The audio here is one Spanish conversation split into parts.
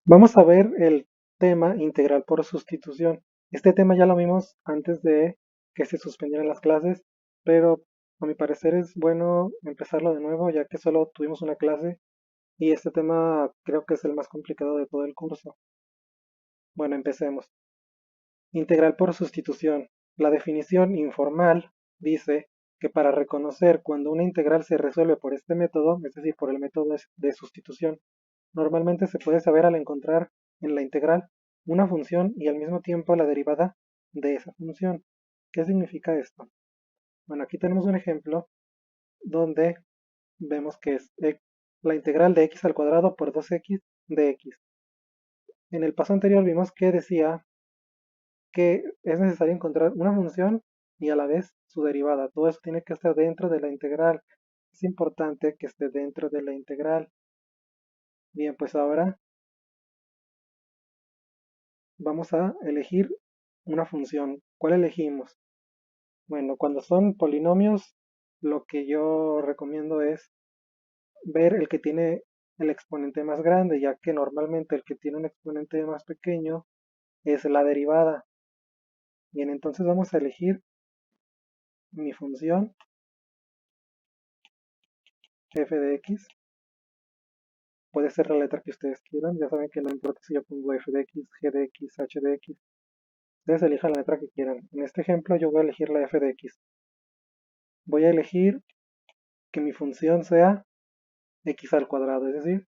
Vamos a ver el tema integral por sustitución. Este tema ya lo vimos antes de que se suspendieran las clases, pero a mi parecer es bueno empezarlo de nuevo ya que solo tuvimos una clase y este tema creo que es el más complicado de todo el curso. Bueno, empecemos. Integral por sustitución. La definición informal dice que para reconocer cuando una integral se resuelve por este método, es decir, por el método de sustitución, normalmente se puede saber al encontrar en la integral una función y al mismo tiempo la derivada de esa función. ¿Qué significa esto? Bueno, aquí tenemos un ejemplo donde vemos que es la integral de x al cuadrado por 2x de x. En el paso anterior vimos que decía que es necesario encontrar una función y a la vez su derivada. Todo eso tiene que estar dentro de la integral. Es importante que esté dentro de la integral. Bien, pues ahora vamos a elegir una función. ¿Cuál elegimos? Bueno, cuando son polinomios, lo que yo recomiendo es ver el que tiene el exponente más grande, ya que normalmente el que tiene un exponente más pequeño es la derivada. Bien, entonces vamos a elegir mi función f de x. Puede ser la letra que ustedes quieran, ya saben que no importa si yo pongo f de x, g de x, h de x. Ustedes elijan la letra que quieran. En este ejemplo yo voy a elegir la f de x. Voy a elegir que mi función sea x al cuadrado, es decir,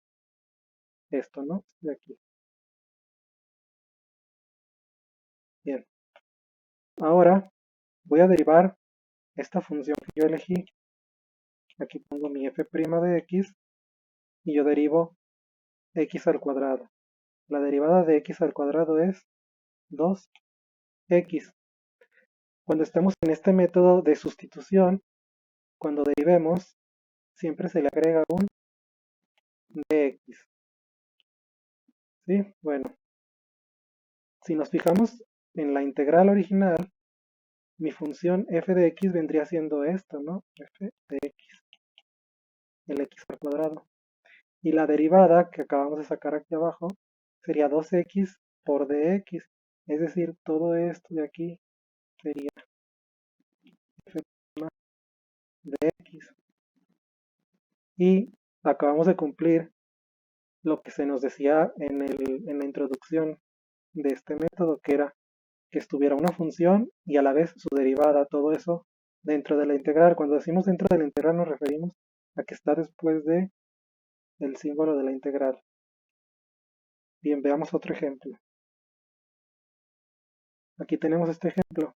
esto, ¿no? De aquí. Bien. Ahora voy a derivar esta función que yo elegí. Aquí pongo mi f' de x y yo derivo x al cuadrado. La derivada de x al cuadrado es 2x. Cuando estemos en este método de sustitución, cuando derivemos, siempre se le agrega un dx. ¿Sí? Bueno, si nos fijamos en la integral original, mi función f de x vendría siendo esto, ¿no? F de x, el x al cuadrado. Y la derivada que acabamos de sacar aquí abajo sería 2x por dx. Es decir, todo esto de aquí sería f de x. Y acabamos de cumplir lo que se nos decía en la introducción de este método, que era que estuviera una función y a la vez su derivada, todo eso dentro de la integral. Cuando decimos dentro de la integral nos referimos a que está después de el símbolo de la integral. Bien, veamos otro ejemplo. Aquí tenemos este ejemplo.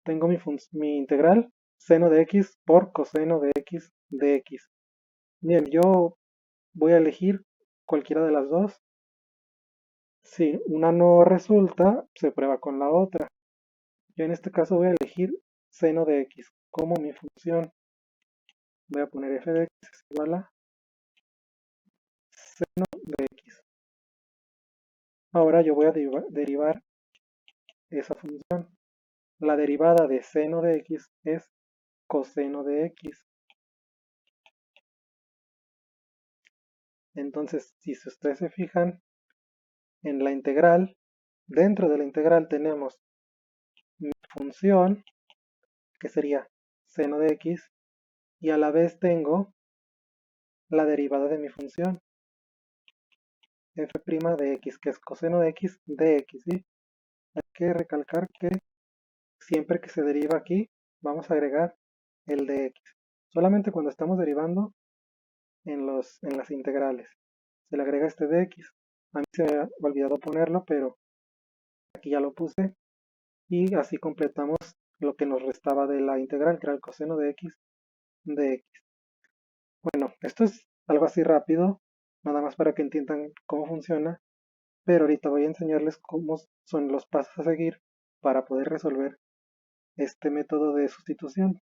Tengo mi integral seno de x por coseno de x de x. Bien, yo voy a elegir cualquiera de las dos. Si una no resulta, se prueba con la otra. Yo en este caso voy a elegir seno de x como mi función. Voy a poner f de x es igual a seno de x. Ahora yo voy a derivar esa función. La derivada de seno de x es coseno de x. Entonces, si ustedes se fijan en la integral, dentro de la integral tenemos mi función, que sería seno de x, y a la vez tengo la derivada de mi función, f' de x, que es coseno de x de x, ¿sí? Hay que recalcar que siempre que se deriva aquí, vamos a agregar el de x. Solamente cuando estamos derivando en las integrales. Se le agrega este de x. A mí se me ha olvidado ponerlo, pero aquí ya lo puse. Y así completamos lo que nos restaba de la integral, que era el coseno de x de x. Bueno, esto es algo así rápido, nada más para que entiendan cómo funciona, pero ahorita voy a enseñarles cómo son los pasos a seguir para poder resolver este método de sustitución.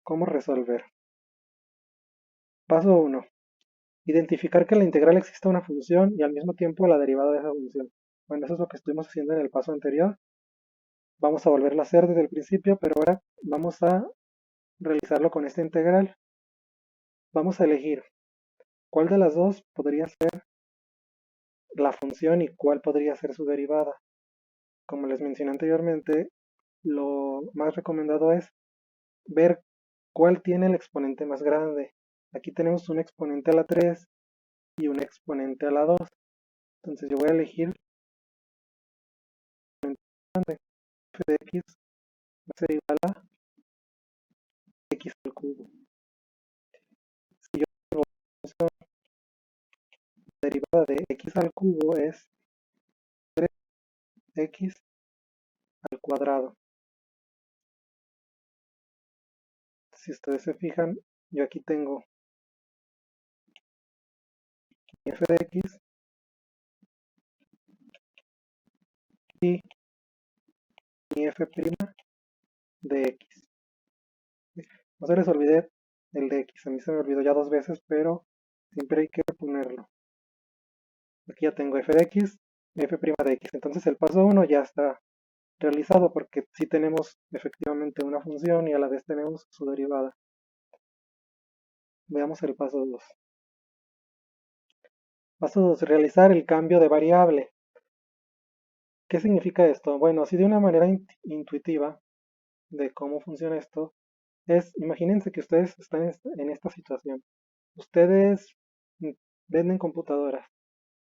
¿Cómo resolver? Paso 1. Identificar que en la integral existe una función y al mismo tiempo la derivada de esa función. Bueno, eso es lo que estuvimos haciendo en el paso anterior. Vamos a volverlo a hacer desde el principio, pero ahora vamos a realizarlo con esta integral. Vamos a elegir cuál de las dos podría ser la función y cuál podría ser su derivada. Como les mencioné anteriormente, lo más recomendado es ver cuál tiene el exponente más grande. Aquí tenemos un exponente a la 3 y un exponente a la 2. Entonces yo voy a elegir f de x va a ser igual a x al cubo. Si yo tengo la función derivada de x al cubo es 3x al cuadrado. Si ustedes se fijan, yo aquí tengo mi f de x y mi f' de x. No se les olvide el de x, a mí se me olvidó ya dos veces, pero siempre hay que ponerlo. Aquí ya tengo f de x, f' de x. Entonces el paso 1 ya está realizado porque sí tenemos efectivamente una función y a la vez tenemos su derivada. Veamos el paso 2. Paso 2. Realizar el cambio de variable. ¿Qué significa esto? Bueno, así de una manera intuitiva de cómo funciona esto, imagínense que ustedes están en esta situación. Ustedes venden computadoras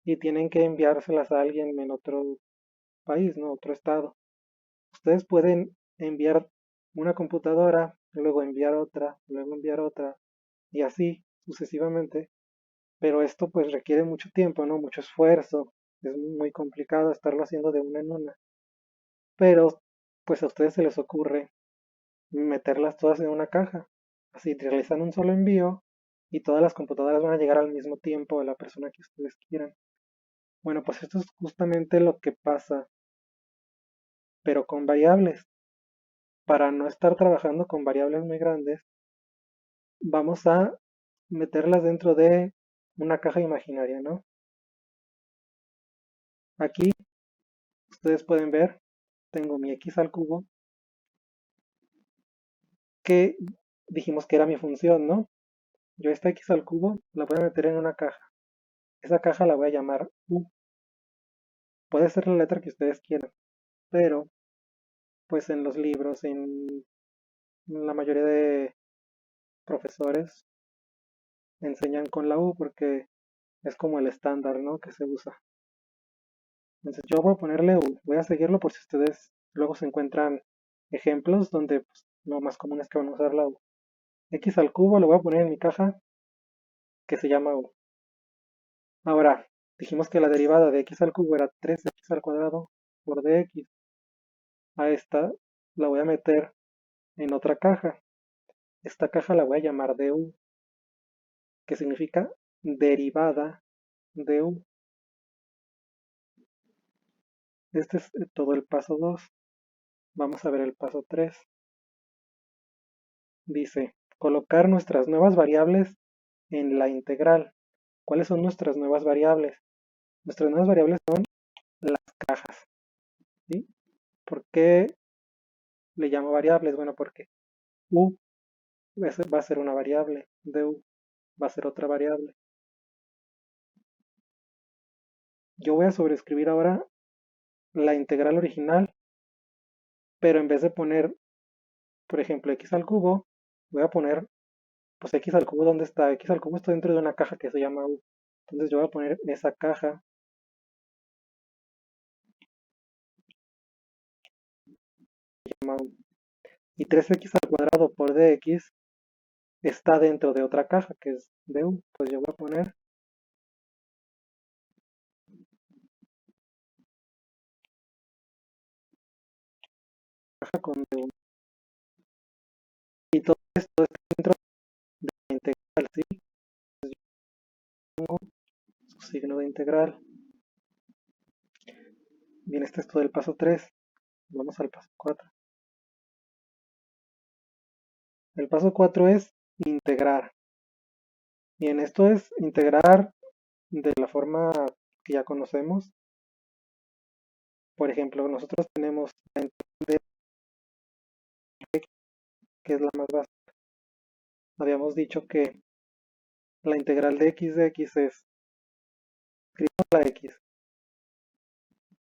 y tienen que enviárselas a alguien en otro país, ¿no? Otro estado. Ustedes pueden enviar una computadora, luego enviar otra, luego enviar otra, y así sucesivamente. Pero esto pues requiere mucho tiempo, ¿no? Mucho esfuerzo. Es muy complicado estarlo haciendo de una en una. Pero pues a ustedes se les ocurre meterlas todas en una caja. Así realizan un solo envío y todas las computadoras van a llegar al mismo tiempo a la persona que ustedes quieran. Bueno, pues esto es justamente lo que pasa, pero con variables. Para no estar trabajando con variables muy grandes, vamos a meterlas dentro de una caja imaginaria, ¿no? Aquí ustedes pueden ver, tengo mi x al cubo, que dijimos que era mi función, ¿no? Yo esta x al cubo la voy a meter en una caja. Esa caja la voy a llamar u. Puede ser la letra que ustedes quieran, pero pues en los libros, en la mayoría de profesores enseñan con la u porque es como el estándar, ¿no? Que se usa. Entonces yo voy a ponerle u, voy a seguirlo por si ustedes luego se encuentran ejemplos donde pues, lo más común es que van a usar la u. X al cubo lo voy a poner en mi caja que se llama u. Ahora, dijimos que la derivada de x al cubo era 3x al cuadrado por dx. A esta la voy a meter en otra caja. Esta caja la voy a llamar du, que significa derivada de u. Este es todo el paso 2. Vamos a ver el paso 3. Dice, colocar nuestras nuevas variables en la integral. ¿Cuáles son nuestras nuevas variables? Nuestras nuevas variables son las cajas. ¿Sí? ¿Por qué le llamo variables? Bueno, porque u va a ser una variable, du va a ser otra variable. Yo voy a sobreescribir ahora la integral original, pero en vez de poner, por ejemplo, x al cubo, voy a poner, pues x al cubo, ¿dónde está? X al cubo está dentro de una caja que se llama u. Entonces yo voy a poner esa caja, que se llama u. Y 3x al cuadrado por dx está dentro de otra caja que es du. Pues yo voy a poner caja con du. Y todo esto está dentro de la integral, ¿sí? Entonces yo pongo su signo de integral. Bien, este es todo el paso 3. Vamos al paso 4. El paso 4 es integrar. Bien, esto es integrar de la forma que ya conocemos. Por ejemplo, nosotros tenemos la integral de que es la más básica. Habíamos dicho que La integral de x es, escribimos la x.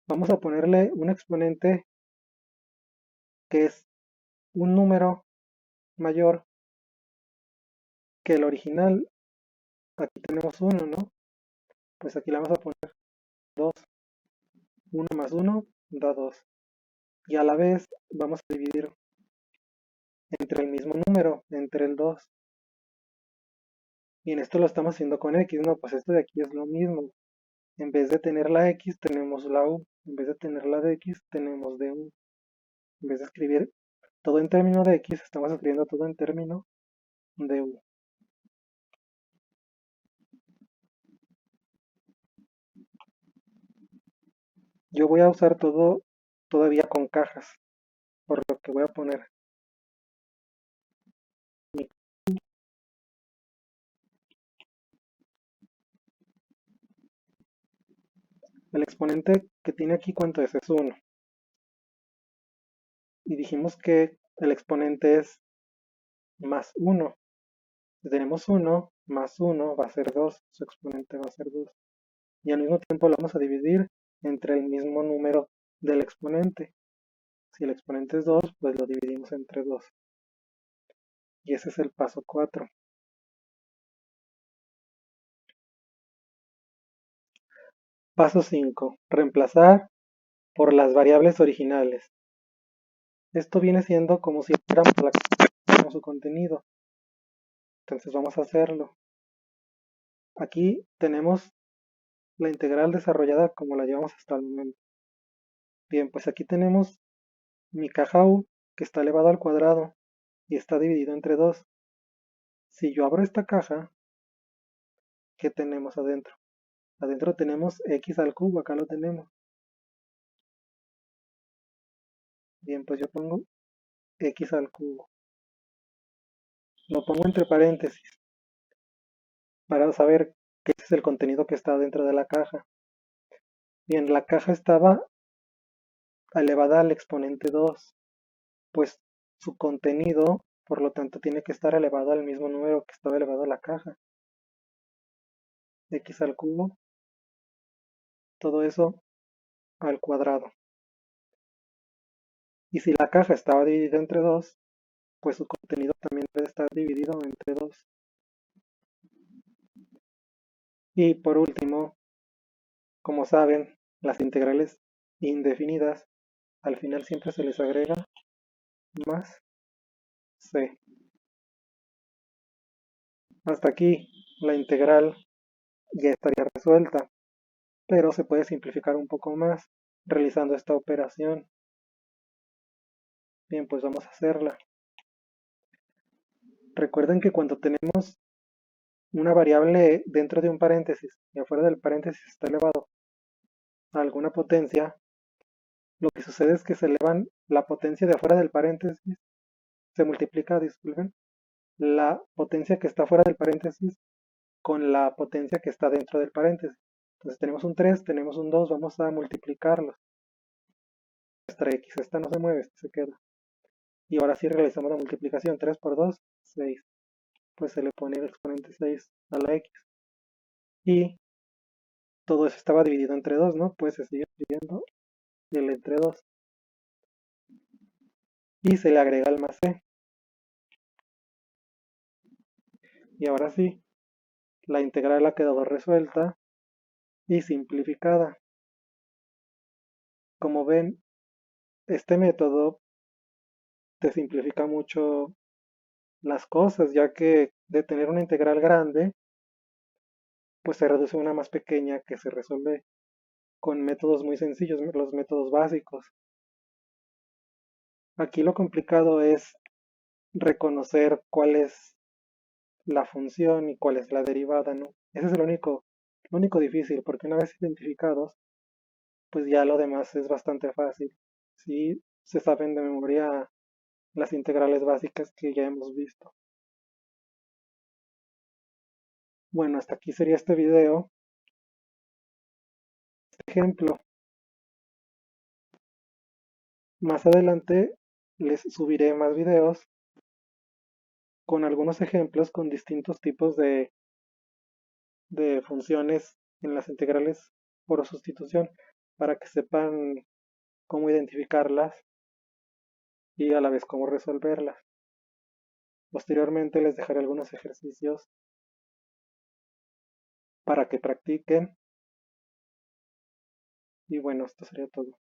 Vamos a ponerle un exponente que es un número mayor que el original. Aquí tenemos uno, ¿no? Pues aquí le vamos a poner 2. 1 más uno da 2. Y a la vez vamos a dividir entre el mismo número, entre el 2. Y en esto lo estamos haciendo con x, ¿no? Pues esto de aquí es lo mismo. En vez de tener la x, tenemos la u. En vez de tener la de x, tenemos de u. En vez de escribir todo en término de x, estamos escribiendo todo en término de u. Yo voy a usar todo todavía con cajas, por lo que voy a poner mi- el exponente que tiene aquí, ¿cuánto es? Es 1. Y dijimos que el exponente es más 1. Si tenemos 1 más 1 va a ser 2, su exponente va a ser 2. Y al mismo tiempo lo vamos a dividir entre el mismo número del exponente. Si el exponente es 2, pues lo dividimos entre 2. Y ese es el paso 4. Paso 5. Reemplazar por las variables originales. Esto viene siendo como si fuéramos como su contenido. Entonces vamos a hacerlo. Aquí tenemos la integral desarrollada como la llevamos hasta el momento. Bien, pues aquí tenemos mi caja u que está elevado al cuadrado y está dividido entre 2. Si yo abro esta caja, ¿qué tenemos adentro? Adentro tenemos x al cubo, acá lo tenemos. Bien, pues yo pongo x al cubo. Lo pongo entre paréntesis para saber que ese es el contenido que está dentro de la caja. Bien, la caja estaba elevada al exponente 2, pues su contenido, por lo tanto, tiene que estar elevado al mismo número que estaba elevado a la caja. X al cubo, todo eso al cuadrado. Y si la caja estaba dividida entre 2, pues su contenido también debe estar dividido entre 2. Y por último, como saben, las integrales indefinidas, al final siempre se les agrega más c. Hasta aquí la integral ya estaría resuelta, pero se puede simplificar un poco más realizando esta operación. Bien, pues vamos a hacerla. Recuerden que cuando tenemos una variable dentro de un paréntesis y afuera del paréntesis está elevado a alguna potencia, lo que sucede es que se elevan la potencia de afuera del paréntesis, se multiplica, disculpen, la potencia que está fuera del paréntesis con la potencia que está dentro del paréntesis. Entonces tenemos un 3, tenemos un 2, vamos a multiplicarlos. Nuestra x, esta no se mueve, esta se queda. Y ahora sí realizamos la multiplicación, 3 por 2, 6. Pues se le pone el exponente 6 a la x. Y todo eso estaba dividido entre 2, ¿no? Pues se sigue escribiendo el entre 2. Y se le agrega el más c. Y ahora sí, la integral ha quedado resuelta y simplificada. Como ven, este método te simplifica mucho las cosas, ya que de tener una integral grande, pues se reduce a una más pequeña que se resuelve con métodos muy sencillos, los métodos básicos. Aquí lo complicado es reconocer cuál es la función y cuál es la derivada, ¿no? Ese es lo único difícil, porque una vez identificados, pues ya lo demás es bastante fácil. Si se saben de memoria las integrales básicas que ya hemos visto. Bueno, hasta aquí sería este video. Este ejemplo. Más adelante les subiré más videos con algunos ejemplos con distintos tipos de de funciones en las integrales por sustitución para que sepan cómo identificarlas y a la vez cómo resolverlas. Posteriormente les dejaré algunos ejercicios para que practiquen y bueno, esto sería todo.